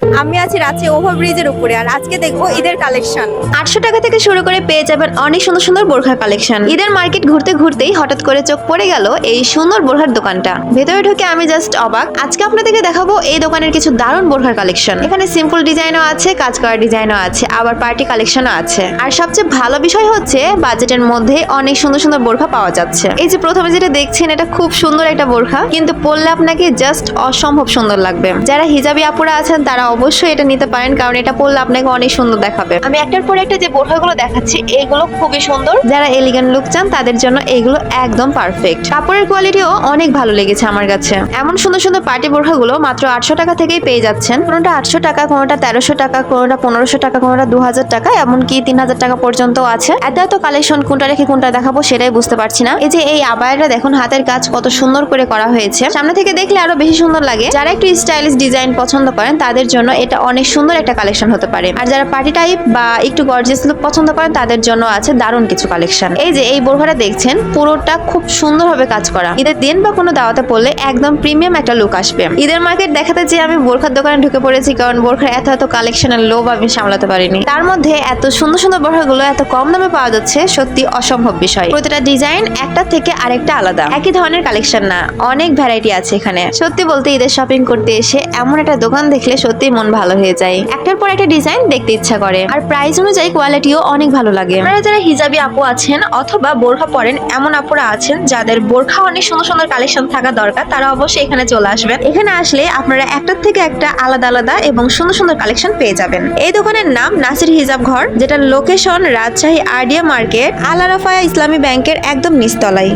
আমি আছি রাঁচি ওভারব্রিজের উপরে, আর আজকে দেখবো ঈদের কালেকশন। 800 টাকা থেকে শুরু করে পেয়ে যাবেন অনেক সুন্দর সুন্দর বোরখার কালেকশন। ঈদের মার্কেট ঘুরতে ঘুরতেই হঠাৎ করে চোখ পড়ে গেল এই সুন্দর বোরখার দোকানটা। ভেতরে ঢুকে আমি জাস্ট অবাক। আজকে আপনাদেরকে দেখাবো এই দোকানের কিছু দারুণ বোরখার কালেকশন। এখানে সিম্পল ডিজাইনও আছে, কাজ করা ডিজাইনও আছে, আবার পার্টি কালেকশনও আছে। আর সবচেয়ে ভালো বিষয় হচ্ছে বাজেটের মধ্যে অনেক সুন্দর সুন্দর বোরখা পাওয়া যাচ্ছে। এই যে প্রথমে যেটা দেখছেন, এটা খুব সুন্দর একটা বোরখা, কিন্তু পরলে আপনাকে জাস্ট অসম্ভব সুন্দর লাগবে। যারা হিজাবি আপুরা আছেন তারা অবশ্যই এটা নিতে পারেন, কারণ এটা পরলে আপনাকে অনেক সুন্দর দেখাবে। আমি একটার পর একটা যে বোরখাগুলো দেখাচ্ছি এগুলো খুবই সুন্দর। যারা এলিগেন্ট লুক চান তাদের জন্য এগুলো একদম পারফেক্ট। কাপড়ের কোয়ালিটিও অনেক ভালো লেগেছে আমার কাছে। এমন সুন্দর সুন্দর পার্টি বোরখাগুলো মাত্র 800 টাকা থেকেই পেয়ে যাচ্ছেন। কোনোটা 800 টাকা, কোনোটা 1300 টাকা, কোনোটা 1500 টাকা, কোনোটা 2000 টাকা, এমনকি 3000 টাকা পর্যন্ত আছে। এত কালেকশন কোনটা রেখে কোনটা দেখাবো সেটাই বুঝতে পারছি না। এই যে এই আবায়াটা দেখুন, হাতের কাজ কত সুন্দর করে করা হয়েছে। সামনে থেকে দেখলে আরো বেশি সুন্দর লাগে। যারা একটু স্টাইলিশ ডিজাইন পছন্দ করেন তাদের জন্য এটা অনেক সুন্দর একটা কালেকশন হতে পারে। আর যারা পার্টি টাইপ বা একটু গর্জিয়াস লুক পছন্দ করেন তাদের জন্য আছে দারুণ কিছু কালেকশন। এই যে এই বোরখাটা দেখছেন, পুরোটা খুব সুন্দরভাবে কাজ করা। ঈদের দিন বা কোনো দাওয়াতে পড়লে একদম প্রিমিয়াম একটা লুক আসবে। ঈদের মার্কেট দেখাতে যে আমি বোরখার দোকানে ঢুকে পড়েছি, কারণ বোরখার এত কালেকশনের লোভ আমি সামলাতে পারিনি। তার মধ্যে এত সুন্দর সুন্দর বোরখাগুলো এত কম দামে পাওয়া যাচ্ছে, সত্যি অসম্ভব বিষয়। প্রতিটা ডিজাইন একটা থেকে আরেকটা আলাদা, একই ধরনের কালেকশন না, অনেক ভ্যারাইটি আছে এখানে। সত্যি বলতে ঈদের শপিং করতে এসে এমন একটা দোকান দেখলে সত্যি মন ভালো হয়ে যায়। একটার পর একটা ডিজাইন দেখতে ইচ্ছা করে, আর প্রাইস অনুযায়ী কোয়ালিটিও অনেক ভালো লাগে। আপনারা যারা হিজাবি আপু আছেন অথবা বোরখা পরেন এমন আপুরা আছেন যাদের বোরখা অনেক সুন্দর সুন্দর কালেকশন থাকা দরকার, তারা অবশ্যই এখানে চলে আসবেন। এখানে আসলে আপনারা একটার থেকে একটা আলাদা আলাদা এবং সুন্দর সুন্দর কালেকশন পেয়ে যাবেন। এই দোকানের নাম নাসির হিজাব ঘর, যেটা লোকেশন রাজশাহী আরডিএ মার্কেট, আল আরাফায়া ইসলামী ব্যাংকের একদম নিচতলায়।